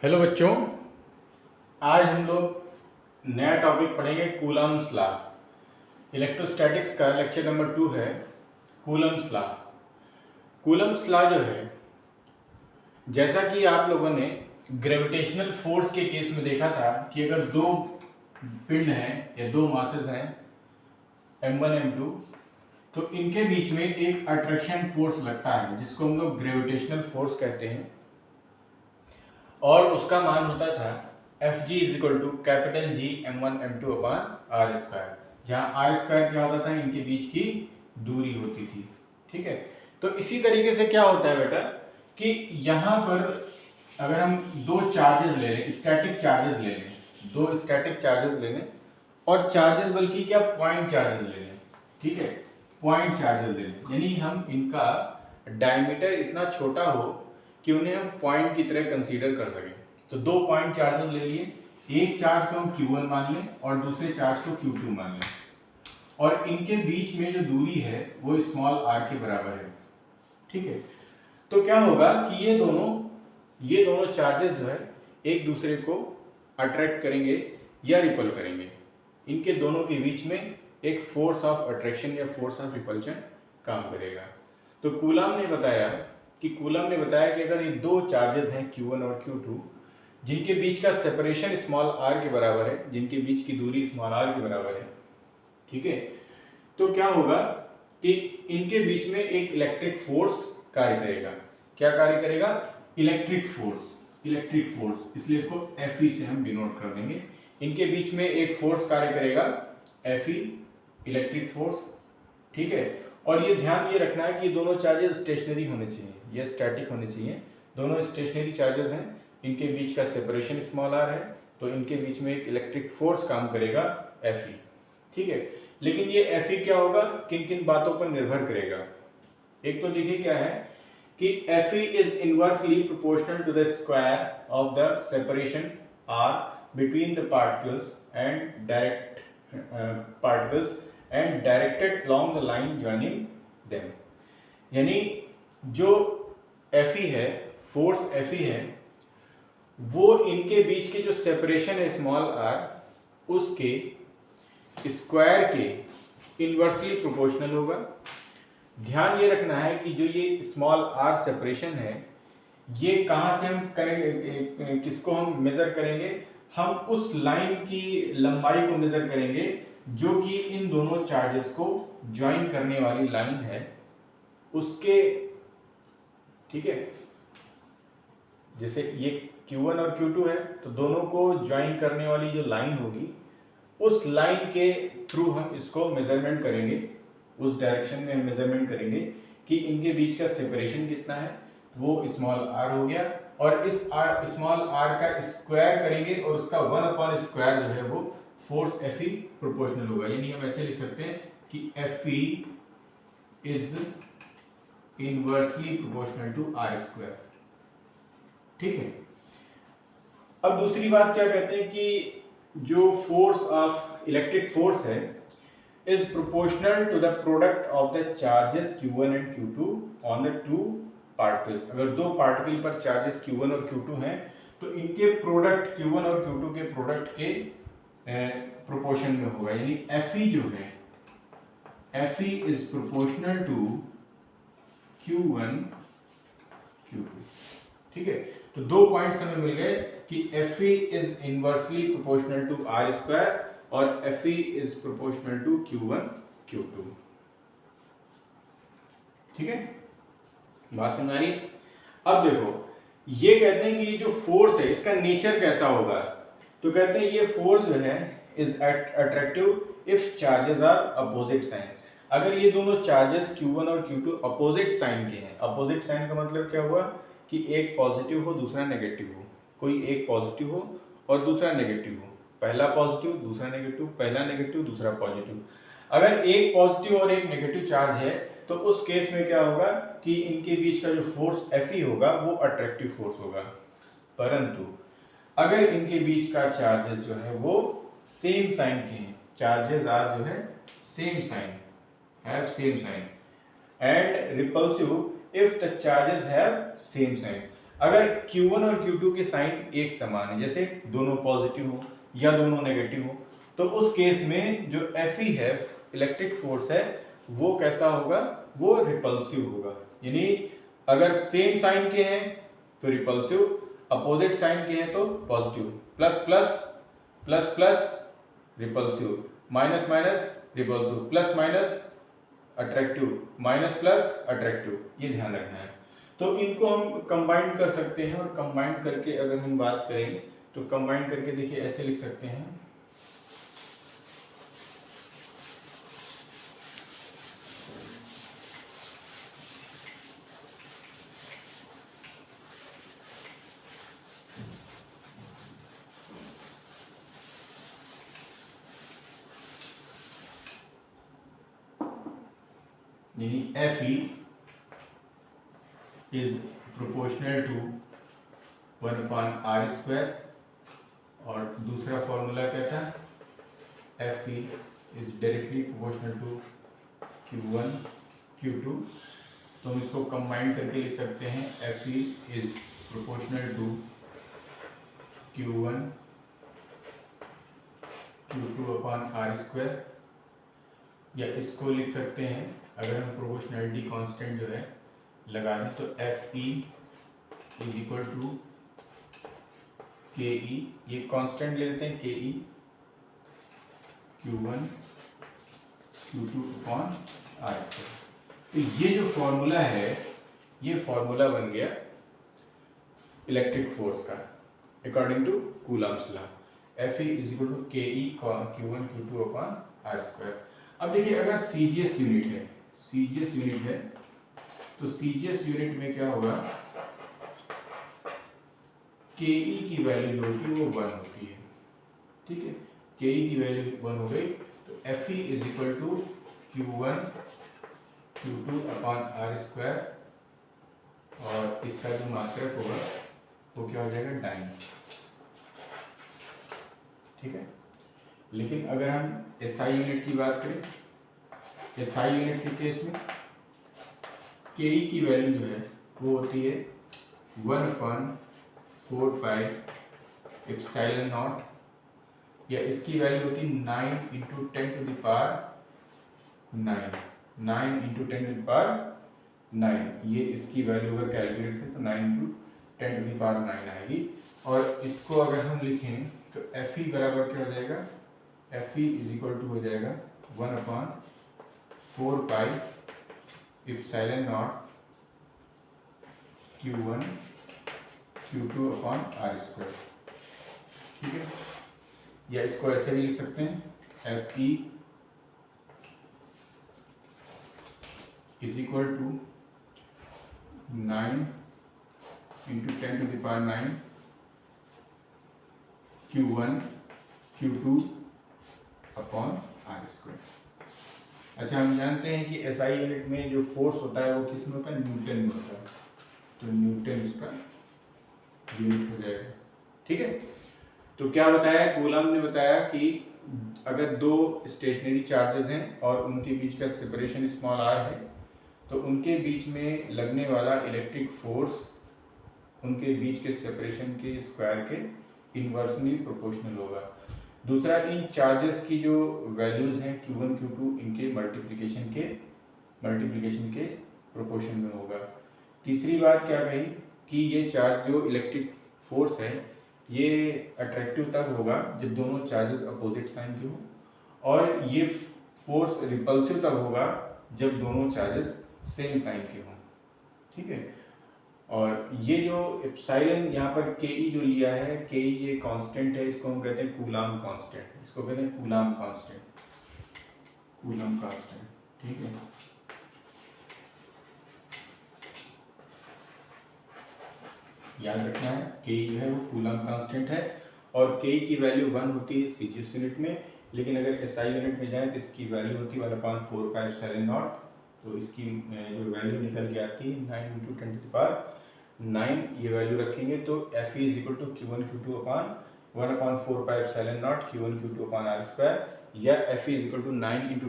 Hello बच्चों, आज हम लोग नया टॉपिक पढ़ेंगे कूलम्स लॉ। इलेक्ट्रोस्टैटिक्स का लेक्चर नंबर 2 है कूलम्स लॉ। कूलम्स लॉ जो है, जैसा कि आप लोगों ने ग्रेविटेशनल फोर्स के केस में देखा था कि अगर दो पिंड हैं या दो मासेस हैं m1 m2, तो इनके बीच में एक अट्रैक्शन फोर्स लगता है जिसको हम लोग ग्रेविटेशनल फोर्स कहते हैं, और उसका मान होता था F g is equal to capital G m1 m2 upon r square, जहाँ आर स्क्वायर क्या होता था, इनके बीच की दूरी होती थी। ठीक है, तो इसी तरीके से क्या होता है बेटा कि यहाँ पर अगर हम दो चार्जेस ले लें, स्टैटिक चार्जेस ले लें, दो स्टैटिक चार्जेस ले लें, और चार्जेस बल्कि क्या पॉइंट चार्जेस ले लें। ठीक है, पॉइंट चार्जेस ले लें, यानी हम इनका डायमीटर इतना छोटा हो कि उन्हें हम पॉइंट की तरह कंसीडर कर सकें। तो दो पॉइंट चार्जेस ले लिए, एक चार्ज को हम Q1 मान लें और दूसरे चार्ज को Q2 मान लें, और इनके बीच में जो दूरी है वो स्मॉल r के बराबर है। ठीक है, तो क्या होगा कि ये दोनों चार्जेस जो है एक दूसरे को अट्रैक्ट करेंगे या रिपल करेंगे। इनके दोनों के बीच में एक फोर्स ऑफ अट्रैक्शन या फोर्स ऑफ रिपल्शन काम करेगा। तो कूलम ने बताया कि अगर ये दो चार्जेस हैं Q1 और Q2, जिनके बीच का सेपरेशन स्मॉल r के बराबर है, जिनके बीच की दूरी स्मॉल r के बराबर है, ठीक है, तो क्या होगा कि इनके बीच में एक इलेक्ट्रिक फोर्स कार्य करेगा। क्या कार्य करेगा? इलेक्ट्रिक फोर्स, इसलिए इसको Fe से हम डिनोट कर देंगे। इनके बीच में एक फोर्स कार्य करेगा Fe, इलेक्ट्रिक फोर्स। ठीक है, और ये ध्यान ये रखना है कि दोनों चार्जेस स्टेशनरी होने चाहिए या स्टैटिक होने चाहिए। दोनों स्टेशनरी चार्जेस हैं, इनके बीच का सेपरेशन स्मॉल r है, तो इनके बीच में एक इलेक्ट्रिक फोर्स काम करेगा Fe। ठीक है, लेकिन ये Fe क्या होगा, किन किन बातों पर निर्भर करेगा। एक तो देखिए क्या है कि Fe is inversely proportional to the square of the separation r between the particles and directed along the line joining them। यानी जो Fe है, फोर्स Fe है, वो इनके बीच के जो सेपरेशन है स्मॉल r, उसके स्क्वायर के इनवर्सली प्रोपोर्शनल होगा। ध्यान ये रखना है कि जो ये स्मॉल r सेपरेशन है, ये कहाँ से हम करेंगे, किसको हम मेजर करेंगे? हम उस लाइन की लंबाई को मेजर करेंगे जो कि इन दोनों चार्जेस को ज्वाइन करने वाली लाइन है उसके। ठीक है, जैसे ये Q1 और Q2 है, तो दोनों को ज्वाइन करने वाली जो लाइन होगी, उस लाइन के थ्रू हम इसको मेजरमेंट करेंगे, उस डायरेक्शन में हम मेजरमेंट करेंगे कि इनके बीच का सेपरेशन कितना है, वो स्मॉल r हो गया, और इस स्मॉल r का स्क्वायर करेंगे और उसका 1/स्क्वायर जो है वो फोर्स Fe प्रोपोर्शनल होगा। यानी हम ऐसे लिख सकते हैं कि Fe is inversely proportional to r²। ठीक है, अब दूसरी बात क्या कहते हैं कि जो फोर्स ऑफ इलेक्ट्रिक फोर्स है is proportional to the product of the charges Q1 and Q2 on the two particles। अगर दो पार्टिकल पर चार्जेस Q1 और Q2 हैं, तो इनके प्रोडक्ट Q1 और Q2 के प्रोडक्ट के प्रोपोर्शन में होगा। यानी Fe जो है, Fe is proportional to Q1 Q2। ठीक है, तो दो पॉइंट्स हमें मिल गए कि Fe is inversely proportional to r² और Fe is proportional to Q1 Q2। ठीक है, बात समझ आ रही? अब देखो, ये कहते हैं कि जो फोर्स है इसका नेचर कैसा होगा। तो कहते हैं ये फोर्स जो है is attractive if charges are opposite sign. अगर ये दोनों चार्जेस Q1 और Q2 अपोजिट साइन के हैं, अपोजिट साइन का मतलब क्या हुआ कि एक पॉजिटिव हो दूसरा नेगेटिव हो, कोई एक पॉजिटिव हो और दूसरा नेगेटिव हो, पहला पॉजिटिव दूसरा नेगेटिव, पहला नेगेटिव दूसरा पॉजिटिव। अगर एक पॉजिटिव और एक नेगेटिव चार्ज है, तो उस केस में क्या होगा कि इनके बीच का जो फोर्स Fe होगा वो अट्रैक्टिव फोर्स होगा। परंतु अगर इनके बीच का चार्जेस जो है वो सेम साइन के हैं, चार्जेस आर जो है same sign, have same sign, and repulsive if the charges have same sign. अगर Q1 और Q2 के साइन एक समान है, जैसे दोनों पॉजिटिव हो या दोनों नेगेटिव हो, तो उस केस में जो Fe है, इलेक्ट्रिक फोर्स है, वो कैसा होगा, वो रिपल्सिव होगा। यानी अगर सेम साइन के हैं तो रिपल्सिव, अपोजिट साइन के हैं तो positive. Plus plus plus plus repulsive, minus minus repulsive, plus minus attractive, minus plus attractive, ये ध्यान रखना है। तो इनको हम कंबाइन कर सकते हैं, और कंबाइन करके अगर हम बात करें तो कंबाइन करके देखिए ऐसे लिख सकते हैं, यानी Fe is proportional to 1/r², और दूसरा फॉर्मूला क्या था, Fe is directly proportional to Q1 Q2। तो हम इसको कंबाइन करके लिख सकते हैं, Fe is proportional to Q1 Q2/r², या इसको लिख सकते हैं, अगर हम प्रोपोर्शनलिटी कांस्टेंट जो है लगा दें तो Fe is equal to k ई, ये कांस्टेंट ले लेते हैं, के ई Q1 Q2/r²। तो ये जो फॉर्मूला है, ये फॉर्मूला बन गया इलेक्ट्रिक फोर्स का according to Coulomb's law. Fe is equal to k e Q1 Q2/r²। अब देखिए अगर सीजीएस यूनिट है, सीजीएस यूनिट है, तो सीजीएस यूनिट में क्या होगा, के ई की वैल्यू जो होती है वो 1 होती है, ठीक है। के ई की वैल्यू 1 हो गई, तो Fe is equal to Q1 Q2/r², और इसका जो मात्रक होगा वो क्या हो जाएगा, डाइन, ठीक है। लेकिन अगर हम एसआई यूनिट की बात करें, एसआई यूनिट के केस में के ई की वैल्यू जो है वो होती है 1/4 एप्सिलॉन नॉट, या इसकी वैल्यू होती है 9 × 10⁹, 9 × 10⁹, ये इसकी वैल्यू अगर कैलकुलेट करें तो 9 × 10⁹ आएगी। और इसको अगर हम लिखें तो Fe बराबर क्या हो जाएगा, Fe इज इक्वल टू हो जाएगा 1/4 एप्सिलॉन नॉट Q1 Q2/r², ठीक है। या इसको ऐसे भी लिख सकते हैं, Fe is equal to 9 × 10⁹ Q1 Q2/r²। अच्छा, हम जानते हैं कि एसआई यूनिट में जो फोर्स होता है वो किस में होता है, न्यूटन में होता है, तो न्यूटन इसका यूनिट हो जाएगा, ठीक है। तो क्या बताया, कूलम ने बताया कि अगर दो स्टेशनरी चार्जेस हैं और उनके बीच का सेपरेशन स्मॉल r है, तो उनके बीच में लगने वाला इलेक्ट्रिक फोर्स उनके बीच के सेपरेशन के स्क्वायर के इन्वर्सली प्रोपोर्शनल होगा। दूसरा, इन चार्जेस की जो वैल्यूज हैं Q1 Q2, इनके मल्टीप्लिकेशन के प्रोपोर्शन में होगा। तीसरी बात क्या कही कि ये चार्ज जो इलेक्ट्रिक फोर्स है ये अट्रैक्टिव तब होगा जब दोनों चार्जेस अपोजिट साइन के हो, और ये फोर्स रिपल्सिव तब होगा जब दोनों चार्जेस सेम साइन के हों, ठीक है। और ये जो एप्सिलॉन यहाँ पर के ई जो लिया है, के ई ये कांस्टेंट है, इसको हम कहते हैं कूलम कांस्टेंट, इसको कहते हैं कूलम कांस्टेंट, ठीक है। याद रखना है के ई जो है वो कूलम कांस्टेंट है, और के ई की वैल्यू 1 होती है सीजीएस यूनिट में, लेकिन अगर एसआई यूनिट में जाए तो इसकी वैल्यू होती है 1/4 एप्सिलॉन, तो इसकी जो वैल्यू निकल के आती है 9 × 10⁹, ये वैल्यू रखेंगे तो Fe is equal to Q1 Q2/1/4 epsilon Q1 Q2/r², या Fe is equal to 9 ×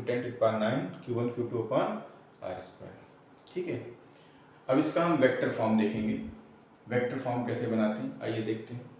10⁹ Q1 Q2/r², ठीक है। अब इसका हम वेक्टर फॉर्म देखेंगे, वेक्टर फॉर्म कैसे बनाते हैं आइए देखते हैं।